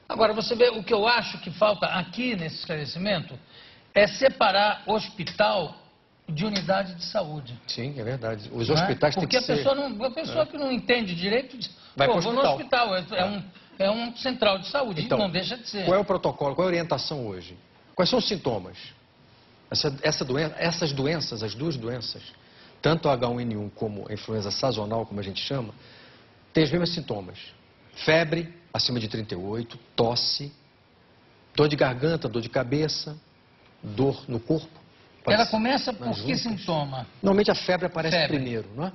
Agora, você vê, o que eu acho que falta aqui nesse esclarecimento é separar hospital de unidade de saúde. Sim, é verdade. Os hospitais têm que ser... Porque a pessoa que não entende direito diz, vai pô, pro vou no hospital, é um central de saúde, então, não deixa de ser. Qual é o protocolo, qual é a orientação hoje? Quais são os sintomas? Essas doenças, as duas doenças, tanto a H1N1 como a influenza sazonal, como a gente chama, têm os mesmos sintomas. Febre acima de 38, tosse, dor de garganta, dor de cabeça, dor no corpo. Ela começa por que sintoma? Normalmente a febre aparece primeiro, não é?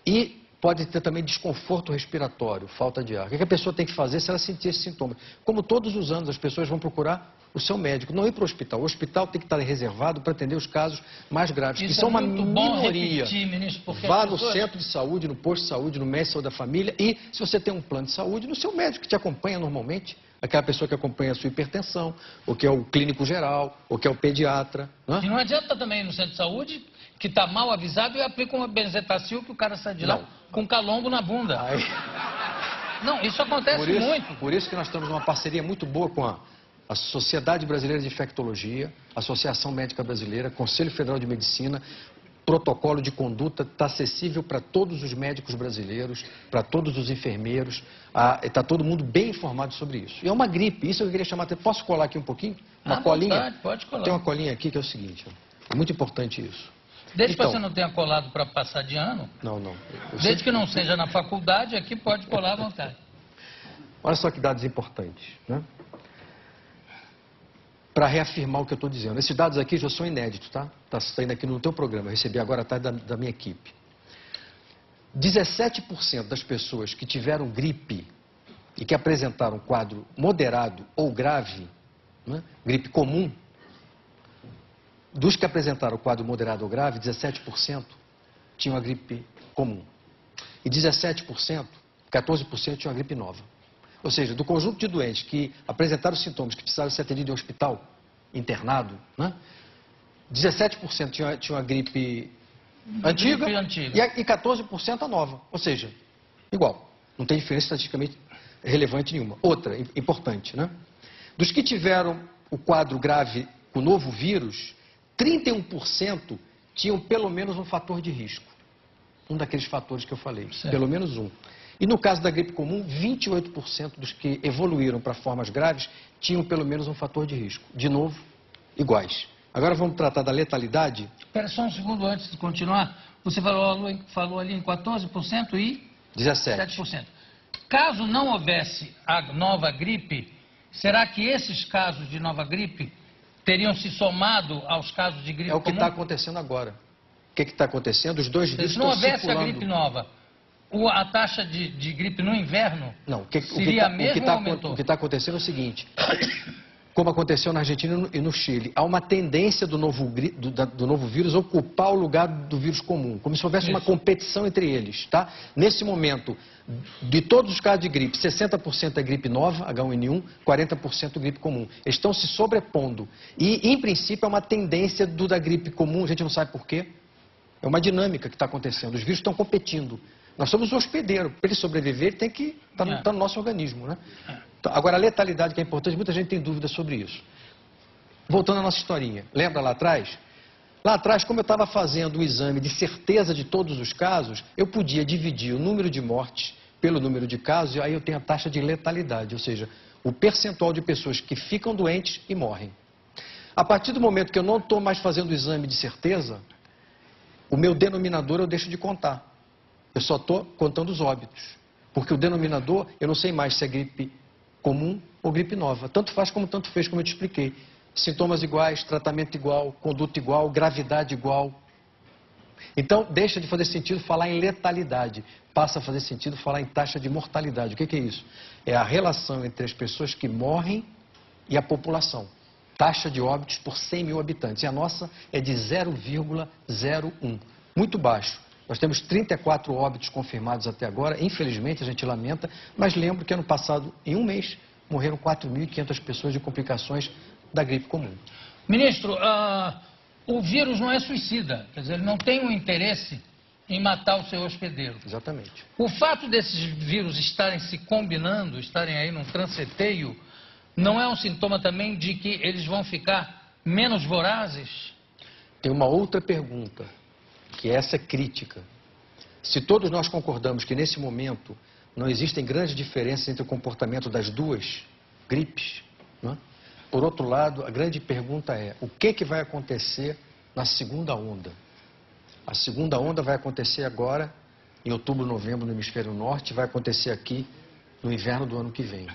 E pode ter também desconforto respiratório, falta de ar. O que a pessoa tem que fazer se ela sentir esses sintomas? Como todos os anos as pessoas vão procurar o seu médico, não ir para o hospital. O hospital tem que estar reservado para atender os casos mais graves, que são uma minoria. Vá no centro de saúde, no posto de saúde, no médico de saúde da família e, se você tem um plano de saúde, no seu médico que te acompanha normalmente, aquela pessoa que acompanha a sua hipertensão, ou que é o clínico geral, ou que é o pediatra. Não é? E não adianta também ir no centro de saúde, que está mal avisado, e aplica uma benzetacil que o cara sai de lá com calombo na bunda. Não, isso acontece muito. Por isso que nós estamos numa parceria muito boa com a Sociedade Brasileira de Infectologia, Associação Médica Brasileira, Conselho Federal de Medicina. Protocolo de conduta está acessível para todos os médicos brasileiros, para todos os enfermeiros, está todo mundo bem informado sobre isso. E é uma gripe, isso eu queria chamar até. Posso colar aqui um pouquinho? Uma colinha? Vontade, pode colar. Tem uma colinha aqui que é o seguinte, é muito importante isso. Desde que você não tenha colado para passar de ano. Não. Desde que não seja na faculdade, aqui pode colar à vontade. Olha só que dados importantes, né? Para reafirmar o que eu estou dizendo. Esses dados aqui já são inéditos, tá? Está saindo aqui no teu programa, eu recebi agora à tarde da minha equipe. 17% das pessoas que tiveram gripe e que apresentaram quadro moderado ou grave, né? Gripe comum, dos que apresentaram quadro moderado ou grave, 17% tinham a gripe comum. E 17%, 14% tinham a gripe nova. Ou seja, do conjunto de doentes que apresentaram sintomas que precisaram ser atendidos em hospital, internado, né? 17% tinham a gripe antiga e 14% a nova. Ou seja, igual. Não tem diferença estatisticamente relevante nenhuma. Outra, importante, né? Dos que tiveram o quadro grave com o novo vírus, 31% tinham pelo menos um fator de risco. Um daqueles fatores que eu falei. Certo. Pelo menos um. E no caso da gripe comum, 28% dos que evoluíram para formas graves tinham pelo menos um fator de risco. De novo, iguais. Agora vamos tratar da letalidade. Espera só um segundo antes de continuar. Você falou ali em 14% e 17%. Caso não houvesse a nova gripe, será que esses casos de nova gripe teriam se somado aos casos de gripe comum? É o que está acontecendo agora. O que está acontecendo? Os dois vírus estão circulando. Se não houvesse a gripe nova, a taxa de gripe no inverno seria a mesma ou aumentou? O que está acontecendo é o seguinte, como aconteceu na Argentina e no Chile, há uma tendência do novo vírus ocupar o lugar do vírus comum, como se houvesse uma competição entre eles, tá? Nesse momento, de todos os casos de gripe, 60% é gripe nova, H1N1, 40% gripe comum. Eles estão se sobrepondo e, em princípio, é uma tendência da gripe comum, a gente não sabe por quê. É uma dinâmica que está acontecendo, os vírus estão competindo. Nós somos o hospedeiro. Para ele sobreviver, ele tem que estar no nosso organismo, né? Então, agora, a letalidade que é importante, muita gente tem dúvidas sobre isso. Voltando à nossa historinha. Lembra lá atrás? Lá atrás, como eu estava fazendo o exame de certeza de todos os casos, eu podia dividir o número de mortes pelo número de casos, e aí eu tenho a taxa de letalidade, ou seja, o percentual de pessoas que ficam doentes e morrem. A partir do momento que eu não estou mais fazendo o exame de certeza, o meu denominador eu deixo de contar. Eu só estou contando os óbitos. Porque o denominador, eu não sei mais se é gripe comum ou gripe nova. Tanto faz como tanto fez, como eu te expliquei. Sintomas iguais, tratamento igual, conduta igual, gravidade igual. Então, deixa de fazer sentido falar em letalidade. Passa a fazer sentido falar em taxa de mortalidade. O que é isso? É a relação entre as pessoas que morrem e a população. Taxa de óbitos por 100 mil habitantes. E a nossa é de 0,01. Muito baixo. Nós temos 34 óbitos confirmados até agora, infelizmente a gente lamenta, mas lembro que ano passado, em um mês, morreram 4.500 pessoas de complicações da gripe comum. Ministro, o vírus não é suicida, quer dizer, ele não tem um interesse em matar o seu hospedeiro. Exatamente. O fato desses vírus estarem se combinando, estarem aí num tranceteio, não é um sintoma também de que eles vão ficar menos vorazes? Tem uma outra pergunta, que essa é crítica. Se todos nós concordamos que nesse momento não existem grandes diferenças entre o comportamento das duas gripes, né? Por outro lado, a grande pergunta é, o que vai acontecer na segunda onda? A segunda onda vai acontecer agora, em outubro, novembro, no hemisfério norte, vai acontecer aqui no inverno do ano que vem.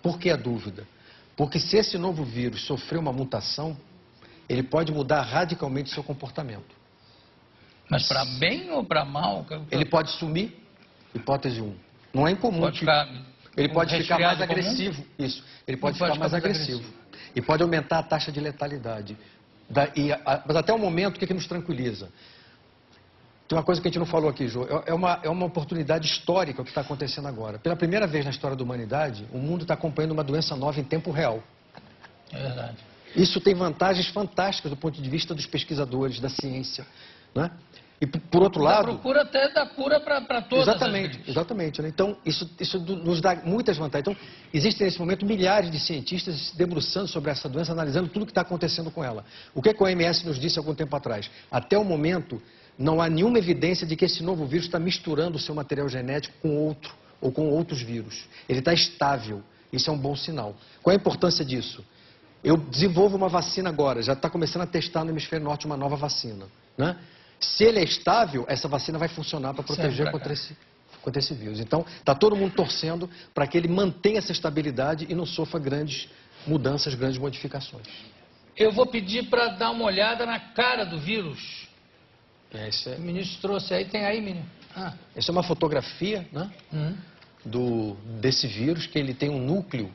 Por que a dúvida? Porque se esse novo vírus sofrer uma mutação, ele pode mudar radicalmente seu comportamento. Mas para bem ou para mal? Ele pode sumir, hipótese 1. Não é incomum. Ele pode ficar mais agressivo. Isso. Ele pode ficar mais agressivo. E pode aumentar a taxa de letalidade. Mas até o momento, o que nos tranquiliza? Tem uma coisa que a gente não falou aqui, Jô. É uma oportunidade histórica o que está acontecendo agora. Pela primeira vez na história da humanidade, o mundo está acompanhando uma doença nova em tempo real. É verdade. Isso tem vantagens fantásticas do ponto de vista dos pesquisadores, da ciência, né? E, por outro lado... procura até da cura para todas Exatamente. Né? Então, isso nos dá muitas vantagens. Então, existem nesse momento milhares de cientistas se debruçando sobre essa doença, analisando tudo o que está acontecendo com ela. O que a OMS nos disse há algum tempo atrás? Até o momento, não há nenhuma evidência de que esse novo vírus está misturando o seu material genético com outro, ou com outros vírus. Ele está estável. Isso é um bom sinal. Qual é a importância disso? Eu desenvolvo uma vacina agora, já está começando a testar no hemisfério norte uma nova vacina, né? Se ele é estável, essa vacina vai funcionar para proteger contra esse vírus. Então, está todo mundo torcendo para que ele mantenha essa estabilidade e não sofra grandes mudanças, grandes modificações. Eu vou pedir para dar uma olhada na cara do vírus. O ministro trouxe aí, tem aí, menino? Essa é uma fotografia, né, desse vírus, que ele tem um núcleo.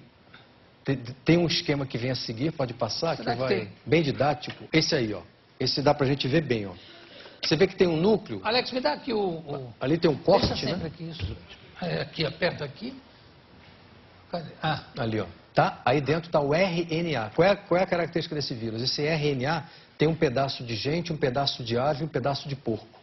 Tem um esquema que vem a seguir, pode passar, que vai bem didático. Esse aí, ó. Esse dá pra gente ver bem, ó. Você vê que tem um núcleo. Alex, me dá aqui ali tem um corte, deixa sempre, né? Aqui, isso. Aqui, aperta aqui. Cadê? Ali, ó. Tá? Aí dentro está o RNA. Qual é a característica desse vírus? Esse RNA tem um pedaço de gente, um pedaço de ave e um pedaço de porco.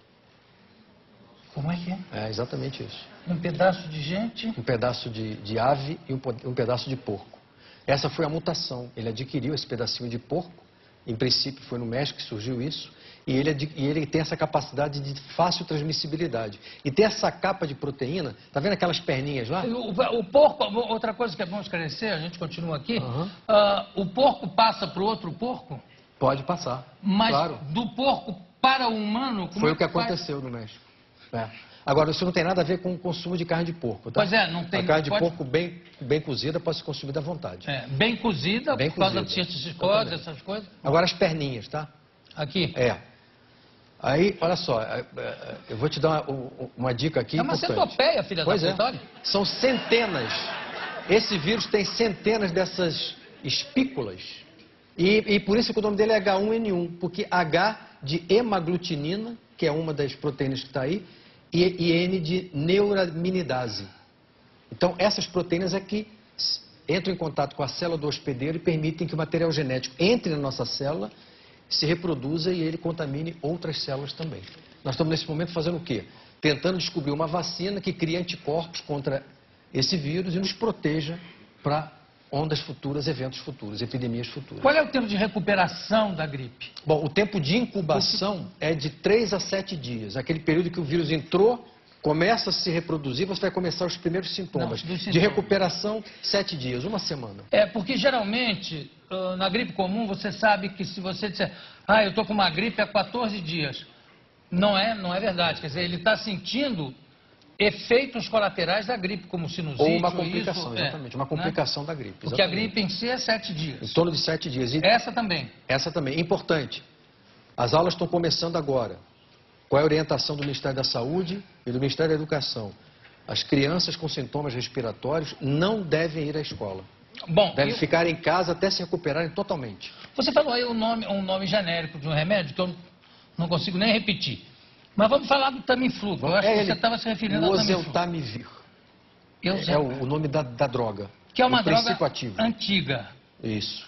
Como é que é? É exatamente isso. Um pedaço de gente? Um pedaço de ave e um pedaço de porco. Essa foi a mutação. Ele adquiriu esse pedacinho de porco. Em princípio, foi no México que surgiu isso. E ele tem essa capacidade de fácil transmissibilidade. E tem essa capa de proteína. Tá vendo aquelas perninhas lá? O porco, outra coisa que é bom esclarecer, a gente continua aqui. O porco passa para o outro porco? Pode passar. Mas claro. Do porco para o humano? Foi o que aconteceu no México. Agora, isso não tem nada a ver com o consumo de carne de porco, tá? Pois é, não tem... A carne de porco bem cozida pode ser consumida à vontade. Bem cozida, por causa de ciantídeos, essas coisas. Agora as perninhas, tá? Aqui? Aí, olha só, eu vou te dar uma dica aqui importante. É uma centopeia, filha da puta. São centenas. Esse vírus tem centenas dessas espículas. E por isso que o nome dele é H1N1, porque H de hemaglutinina, que é uma das proteínas que está aí, e N de neuraminidase. Então, essas proteínas é que entram em contato com a célula do hospedeiro e permitem que o material genético entre na nossa célula, se reproduza e ele contamine outras células também. Nós estamos, nesse momento, fazendo o quê? Tentando descobrir uma vacina que crie anticorpos contra esse vírus e nos proteja para ondas futuras, eventos futuros, epidemias futuras. Qual é o tempo de recuperação da gripe? Bom, o tempo de incubação é de 3 a 7 dias. Aquele período que o vírus entrou, começa a se reproduzir, você vai começar os primeiros sintomas. De recuperação, 7 dias, uma semana. Porque geralmente, na gripe comum, você sabe que se você disser, eu estou com uma gripe há 14 dias, não é verdade. Quer dizer, ele está sentindo efeitos colaterais da gripe, como sinusite. Ou uma complicação, exatamente, uma complicação da gripe. Porque a gripe em si é 7 dias. Em torno de 7 dias. E essa também. Essa também. Importante. As aulas estão começando agora. Qual é a orientação do Ministério da Saúde e do Ministério da Educação? As crianças com sintomas respiratórios não devem ir à escola. Devem ficar em casa até se recuperarem totalmente. Você falou aí um nome genérico de um remédio que eu não consigo nem repetir. Mas vamos falar do Tamiflu. Eu acho que você estava se referindo ao Tamiflu. Oseltamivir. É o nome da droga. Que é uma droga princípio ativo. antiga. Isso.